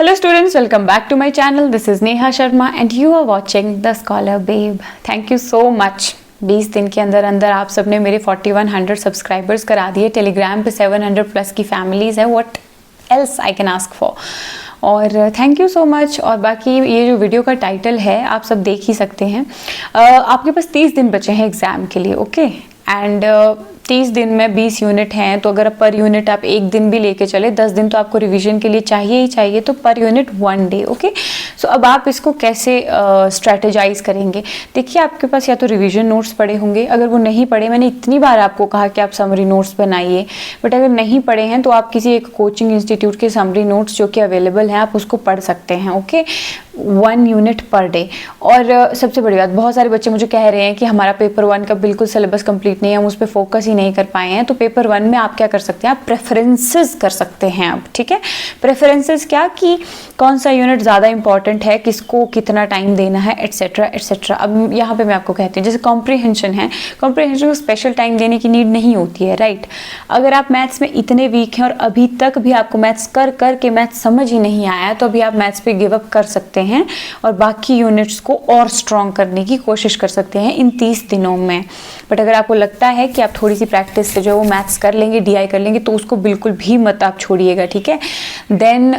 Hello students, welcome back to my channel. This is Neha Sharma and you are watching The Scholar Babe. Thank you so much. 20 दिन के अंदर अंदर आप सबने मेरे 4100 subscribers करा दिए. टेलीग्राम पे 700 प्लस की फैमिलीज है. What else I can ask for. और थैंक यू सो मच. और बाकी ये जो वीडियो का टाइटल है आप सब देख ही सकते हैं. आपके पास 30 दिन बचे हैं एग्ज़ाम के लिए. ओके एंड 30 दिन में 20 यूनिट हैं, तो अगर पर यूनिट आप एक दिन भी लेके चले, 10 दिन तो आपको रिवीजन के लिए चाहिए ही चाहिए, तो per unit 1 day. Okay so अब आप इसको कैसे स्ट्रेटेजाइज करेंगे. देखिए आपके पास या तो रिवीजन नोट्स पड़े होंगे. अगर वो नहीं पढ़े, मैंने इतनी बार आपको कहा कि आप समरी नोट्स बनाइए, बट अगर नहीं पढ़े हैं तो आप किसी एक कोचिंग इंस्टीट्यूट के समरी नोट्स जो कि अवेलेबल हैं आप उसको पढ़ सकते हैं. Okay 1 unit per day. और सबसे बड़ी बात, बहुत सारे बच्चे मुझे कह रहे हैं कि हमारा पेपर 1 का बिल्कुल सिलेबस कंप्लीट नहीं है, हम उस पर फोकस ही नहीं कर पाए हैं. तो पेपर 1 में आप क्या कर सकते हैं, आप प्रेफरेंसेस कर सकते हैं. अब ठीक है, प्रेफरेंसेस क्या कि कौन सा यूनिट ज़्यादा इंपॉर्टेंट है, किसको कितना टाइम देना है, एट्सेट्रा एट्सेट्रा. अब यहाँ पे मैं आपको कहती हूँ, जैसे कॉम्प्रीहेंशन है, कॉम्प्रीहेंशन को स्पेशल टाइम देने की नीड नहीं होती है, राइट. अगर आप मैथ्स में इतने वीक हैं और अभी तक भी आपको मैथ्स कर के मैथ्स समझ ही नहीं आया, तो अभी आप मैथ्स पे गिव अप कर सकते हैं और बाकी यूनिट्स को और स्ट्रॉन्ग करने की कोशिश कर सकते हैं इन 30 दिनों में. बट अगर आपको लगता है कि आप थोड़ी सी प्रैक्टिस से जो है वो मैथ्स कर लेंगे, डीआई कर लेंगे, तो उसको बिल्कुल भी मत आप छोड़िएगा. ठीक है, देन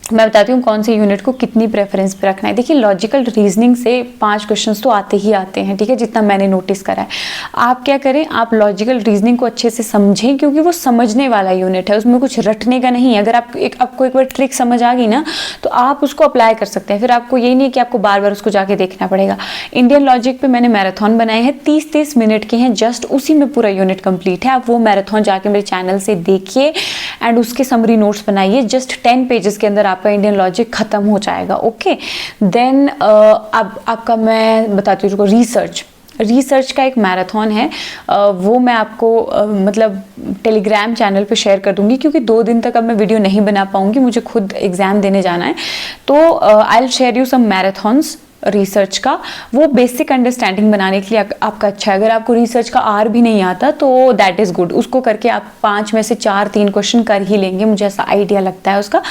मैं बताती हूँ कौन से यूनिट को कितनी प्रेफरेंस पे रखना है. देखिए लॉजिकल रीजनिंग से 5 क्वेश्चंस तो आते ही आते हैं, ठीक है, जितना मैंने नोटिस करा है. आप क्या करें, आप लॉजिकल रीजनिंग को अच्छे से समझें, क्योंकि वो समझने वाला यूनिट है, उसमें कुछ रटने का नहीं है. अगर आपको एक बार ट्रिक समझ आ गई ना, तो आप उसको अप्लाई कर सकते हैं. फिर आपको यही नहीं कि आपको बार बार उसको जाके देखना पड़ेगा. इंडियन लॉजिक पे मैंने मैराथन बनाए हैं, 30-30 मिनट के हैं जस्ट, उसी में पूरा यूनिट कंप्लीट है. आप वो मैराथन जाके मेरे चैनल से देखिए एंड उसके समरी नोट्स बनाइए. जस्ट 10 पेजेस के अंदर आपका इंडियन लॉजिक खत्म हो जाएगा. ओके देन अब आपका मैं बताती हूँ रिसर्च का एक मैराथन है. वो मैं आपको मतलब टेलीग्राम चैनल पे शेयर कर दूंगी, क्योंकि 2 दिन तक अब मैं वीडियो नहीं बना पाऊंगी, मुझे खुद एग्जाम देने जाना है. तो I will share you some marathons research का. वो बेसिक अंडरस्टैंडिंग बनाने के लिए आपका अच्छा है. अगर आपको रिसर्च का आर भी नहीं आता तो दैट इज़ गुड. उसको करके आप 5 में से 4-3 क्वेश्चन कर ही लेंगे, मुझे ऐसा आइडिया लगता है उसका.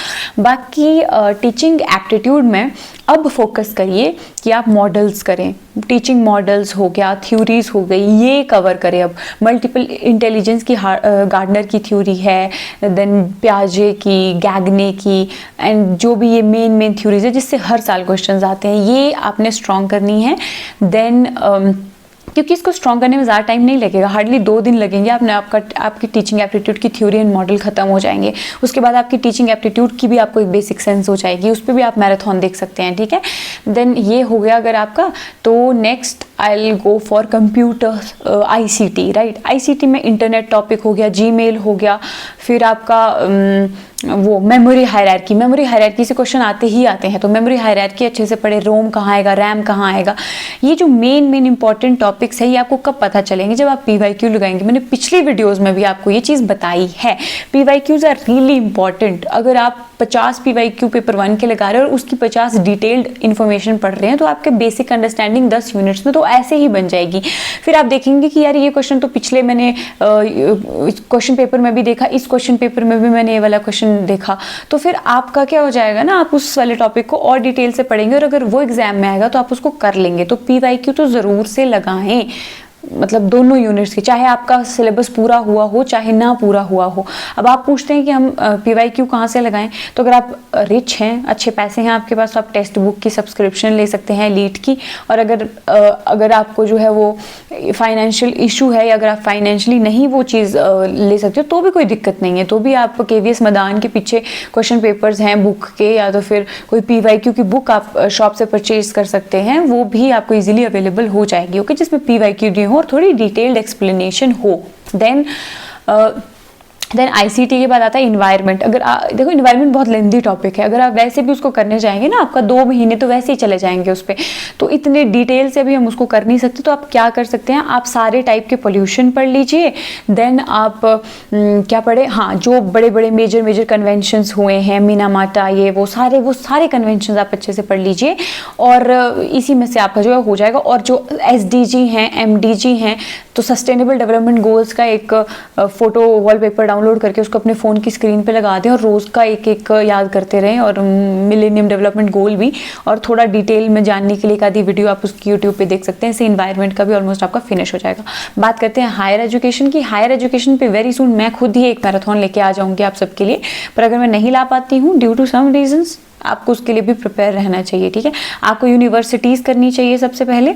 बाकी टीचिंग एप्टीट्यूड में अब फोकस करिए कि आप मॉडल्स करें. टीचिंग मॉडल्स हो गया, थ्योरीज हो गई, ये कवर करें. अब मल्टीपल इंटेलिजेंस की गार्डनर की थ्योरी है, देन प्याजे की, गैगने की, एंड जो भी ये मेन थ्योरीज है जिससे हर साल क्वेश्चंस आते हैं, ये आपने स्ट्रॉन्ग करनी है. देन क्योंकि इसको स्ट्रॉन्ग करने में ज़्यादा टाइम नहीं लगेगा, हार्डली 2 दिन लगेंगे. आपकी टीचिंग एप्टीट्यूड की थ्योरी एंड मॉडल खत्म हो जाएंगे. उसके बाद आपकी टीचिंग एप्टीट्यूड की भी आपको एक बेसिक सेंस हो जाएगी, उस पर भी आप मैराथन देख सकते हैं. ठीक है, देन ये हो गया अगर आपका. तो next I will go for computer ICT, right. ICT में इंटरनेट टॉपिक हो गया, जीमेल हो गया, फिर आपका वो मेमोरी हायरार्की से क्वेश्चन आते ही आते हैं. तो मेमोरी हायरार्की अच्छे से पढ़े. रोम कहाँ आएगा, रैम कहाँ आएगा, ये जो मेन इंपॉर्टेंट टॉपिक्स है, ये आपको कब पता चलेंगे, जब आप PYQ लगाएंगे. मैंने पिछली वीडियोस में भी आपको ये चीज़ बताई है. PYQs are really important. अगर आप 50 PYQ पेपर 1 के लगा रहे हैं और उसकी 50 डिटेल्ड इन्फॉर्मेशन पढ़ रहे हैं, तो आपके बेसिक अंडरस्टैंडिंग 10 यूनिट्स में तो ऐसे ही बन जाएगी. फिर आप देखेंगे कि यार ये क्वेश्चन तो पिछले मैंने क्वेश्चन पेपर में भी देखा, इस क्वेश्चन पेपर में भी मैंने ये वाला क्वेश्चन देखा. तो फिर आपका क्या हो जाएगा ना, आप उस वाले टॉपिक को और डिटेल से पढ़ेंगे और अगर वो एग्जाम में आएगा तो आप उसको कर लेंगे. तो PYQ तो ज़रूर से लगाएं, मतलब दोनों यूनिट्स की, चाहे आपका सिलेबस पूरा हुआ हो चाहे ना पूरा हुआ हो. अब आप पूछते हैं कि हम PYQ कहाँ से लगाएं, तो अगर आप रिच हैं, अच्छे पैसे हैं आपके पास, तो आप टेक्स्ट बुक की सब्सक्रिप्शन ले सकते हैं लीड की. और अगर आपको जो है वो फाइनेंशियल इशू है, या अगर आप फाइनेंशियली नहीं वो चीज़ ले सकते हो, तो भी कोई दिक्कत नहीं है. तो भी आप KVS मदान के पीछे क्वेश्चन पेपर्स हैं बुक के, या तो फिर कोई PYQ की बुक आप शॉप से परचेज कर सकते हैं, वो भी आपको ईजिली अवेलेबल हो जाएगी. ओके, जिसमें PYQ दी हो और थोड़ी डिटेल्ड एक्सप्लेनेशन हो. देन ICT के बाद आता है इन्वायरमेंट. अगर देखो इन्वायरमेंट बहुत लेंदी टॉपिक है, अगर आप वैसे भी उसको करने जाएंगे ना, आपका 2 महीने तो वैसे ही चले जाएंगे उस पर. तो इतने डिटेल से भी हम उसको कर नहीं सकते. तो आप क्या कर सकते हैं, आप सारे टाइप के पोल्यूशन पढ़ लीजिए. देन आप क्या पढ़े, हाँ, जो बड़े बड़े मेजर कन्वेंशंस हुए हैं, मिनामाटा, ये वो सारे कन्वेंशंस आप अच्छे से पढ़ लीजिए, और इसी में से आपका जो है हो जाएगा. और जो SDG हैं, MDG हैं, तो सस्टेनेबल डेवलपमेंट गोल्स का एक फोटो वॉलपेपर डाउनलोड करके उसको अपने फ़ोन की स्क्रीन पे लगा दें और रोज़ का एक एक याद करते रहें, और मिलेनियम डेवलपमेंट गोल भी, और थोड़ा डिटेल में जानने के लिए एक आधी वीडियो आप उसकी यूट्यूब पे देख सकते हैं। इससे इन्वायरमेंट का भी ऑलमोस्ट आपका फिनिश हो जाएगा। बात करते हैं हायर एजुकेशन की। हायर एजुकेशन पे वेरी सून मैं खुद ही एक मैराथन लेके आ जाऊँगी आप सबके लिए, पर अगर मैं नहीं ला पाती हूँ ड्यू टू सम रीजंस, आपको उसके लिए भी प्रिपेयर रहना चाहिए, ठीक है। आपको यूनिवर्सिटीज़ करनी चाहिए सबसे पहले,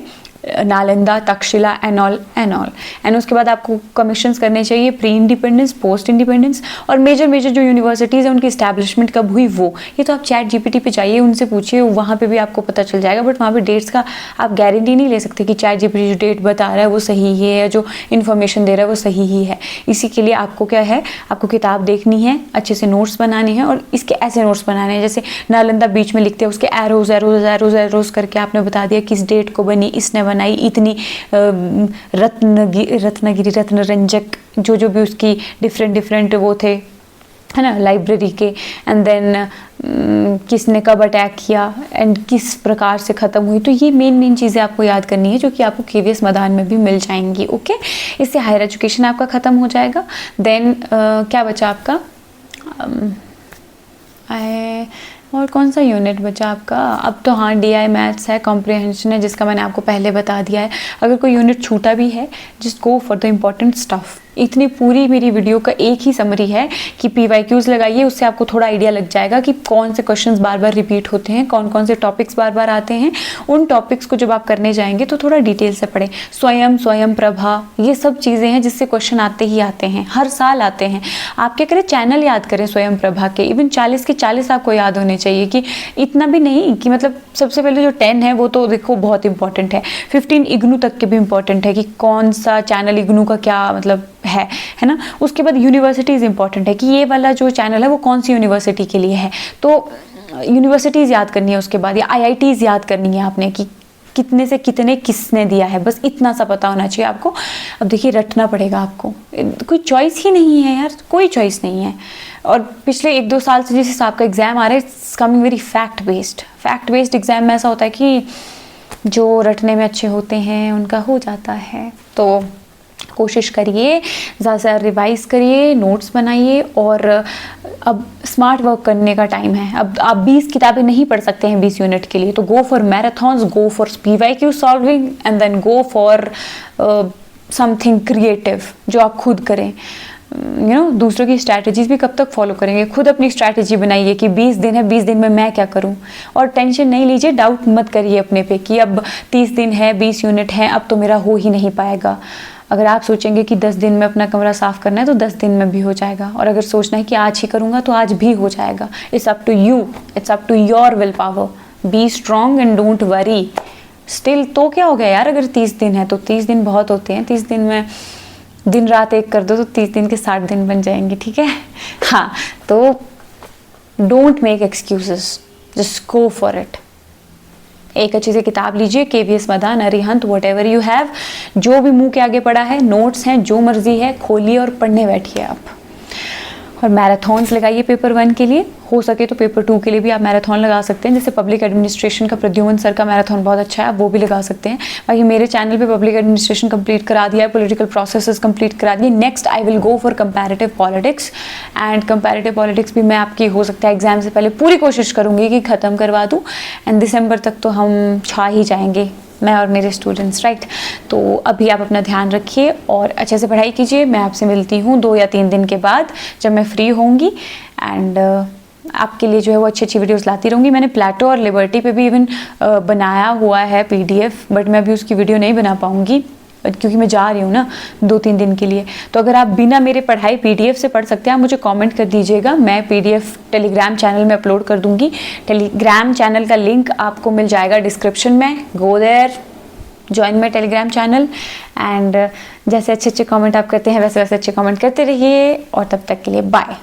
Nalanda, Takshashila and all and उसके बाद आपको कमीशंस करने चाहिए प्री इंडिपेंडेंस, पोस्ट इंडिपेंडेंस, और मेजर जो यूनिवर्सिटीज़ हैं उनकी इस्टेब्लिशमेंट कब हुई वो, ये तो आप चैट जीपीटी पे जाइए, उनसे पूछिए, वहाँ पे भी आपको पता चल जाएगा। बट वहाँ पे डेट्स का आप गारंटी नहीं ले सकते कि चैट जीपीटी जो डेट बता रहा है वो सही है या जो इन्फॉर्मेशन दे रहा है वो सही ही है। इसी के लिए आपको क्या है, आपको किताब देखनी है, अच्छे से नोट्स बनाने हैं, और इसके ऐसे नोट्स बनाने हैं जैसे नालंदा बीच में लिखते हैं, उसके एरोज एरोज एरोज एरोज करके आपने बता दिया किस डेट को बनी, इसने बनाई, इतनी रत्नगिरी, रत्नरंजक, जो भी उसकी डिफरेंट वो थे, है ना, लाइब्रेरी के, एंड देन किसने कब अटैक किया एंड किस प्रकार से ख़त्म हुई। तो ये मेन चीज़ें आपको याद करनी है जो कि आपको केवीएस मैदान में भी मिल जाएंगी। ओके, इससे हायर एजुकेशन आपका ख़त्म हो जाएगा। देन क्या बचा आपका, और कौन सा यूनिट बचा आपका, अब तो हाँ डीआई मैथ्स है, कॉम्प्रिहेंशन है, जिसका मैंने आपको पहले बता दिया है। अगर कोई यूनिट छूटा भी है, just go for the important stuff. इतनी पूरी मेरी वीडियो का एक ही समरी है कि PYQs लगाइए, उससे आपको थोड़ा आइडिया लग जाएगा कि कौन से क्वेश्चंस बार बार रिपीट होते हैं, कौन कौन से टॉपिक्स बार बार आते हैं। उन टॉपिक्स को जब आप करने जाएंगे तो थोड़ा डिटेल से पढ़ें। स्वयं प्रभा, ये सब चीज़ें हैं जिससे क्वेश्चन आते ही आते हैं, हर साल आते हैं। आप क्या करें, चैनल याद करें स्वयं प्रभा के, इवन 40 के 40 आपको याद होने चाहिए, कि इतना भी नहीं कि मतलब सबसे पहले जो 10 है वो तो देखो बहुत इंपॉर्टेंट है, 15 इग्नू तक के भी इंपॉर्टेंट है कि कौन सा चैनल इग्नू का क्या मतलब है ना। उसके बाद यूनिवर्सिटीज़ इंपॉर्टेंट है कि ये वाला जो चैनल है वो कौन सी यूनिवर्सिटी के लिए है, तो यूनिवर्सिटीज़ याद करनी है। उसके बाद या IITs याद करनी है आपने कि कितने से कितने किसने दिया है, बस इतना सा पता होना चाहिए आपको। अब देखिए रटना पड़ेगा आपको, कोई चॉइस ही नहीं है यार, कोई चॉइस नहीं है। और पिछले 1-2 साल से जिस हिसाब का एग्ज़ाम आ रहा है, it's coming very fact based exam में ऐसा होता है कि जो रटने में अच्छे होते हैं उनका हो जाता है। तो कोशिश करिए, ज़्यादा से ज़्यादा रिवाइज़ करिए, नोट्स बनाइए, और अब स्मार्ट वर्क करने का टाइम है। अब आप 20 किताबें नहीं पढ़ सकते हैं 20 यूनिट के लिए, तो go for marathons, go for PYQ solving, and then go for something creative जो आप खुद करें। दूसरों की स्ट्रैटेजीज भी कब तक फॉलो करेंगे, खुद अपनी स्ट्रैटेजी बनाइए कि 20 दिन है, 20 दिन में मैं क्या करूं। और टेंशन नहीं लीजिए, डाउट मत करिए अपने पे कि अब 30 दिन है, 20 यूनिट है, अब तो मेरा हो ही नहीं पाएगा। अगर आप सोचेंगे कि 10 दिन में अपना कमरा साफ़ करना है तो 10 दिन में भी हो जाएगा, और अगर सोचना है कि आज ही करूँगा तो आज भी हो जाएगा। It's up to you, it's up to your will power. Be strong and don't worry. Still तो क्या हो गया यार, अगर 30 दिन है तो 30 दिन बहुत होते हैं। 30 दिन में दिन रात एक कर दो तो 30 दिन के 60 दिन बन जाएंगे, ठीक है। हाँ, तो don't make excuses, just go for it. एक अच्छी सी किताब लीजिए, केवीएस मैदान, Arihant, what ever you have, जो भी मुंह के आगे पड़ा है, नोट्स हैं, जो मर्जी है खोलिए और पढ़ने बैठिए आप। और मैराथन्स लगाइए पेपर 1 के लिए, हो सके तो पेपर 2 के लिए भी आप मैराथन लगा सकते हैं। जैसे पब्लिक एडमिनिस्ट्रेशन का प्रद्युमन सर का मैराथन बहुत अच्छा है, आप वो भी लगा सकते हैं। बाकी मेरे चैनल पे पब्लिक एडमिनिस्ट्रेशन कंप्लीट करा दिया है, पॉलिटिकल प्रोसेसेस कंप्लीट करा दिए। Next I will go for comparative politics, and comparative politics भी मैं आपकी हो सकता है एग्जाम से पहले पूरी कोशिश करूँगी कि ख़त्म करवा दूँ, एंड दिसंबर तक तो हम छा ही जाएंगे, मैं और मेरे स्टूडेंट्स, राइट। तो अभी आप अपना ध्यान रखिए और अच्छे से पढ़ाई कीजिए। मैं आपसे मिलती हूँ 2 या 3 दिन के बाद जब मैं फ्री होंगी, एंड आपके लिए जो है वो अच्छी वीडियोस लाती रहूँगी। मैंने प्लेटो और लिबर्टी पे भी इवन बनाया हुआ है PDF, बट मैं अभी उसकी वीडियो नहीं बना पाऊँगी क्योंकि मैं जा रही हूँ ना 2-3 दिन के लिए। तो अगर आप बिना मेरे पढ़ाई PDF से पढ़ सकते हैं, आप मुझे कमेंट कर दीजिएगा, मैं PDF टेलीग्राम चैनल में अपलोड कर दूँगी। टेलीग्राम चैनल का लिंक आपको मिल जाएगा डिस्क्रिप्शन में, go there, join my telegram channel, and जैसे अच्छे कमेंट आप करते हैं वैसे अच्छे कमेंट करते रहिए, और तब तक के लिए बाय।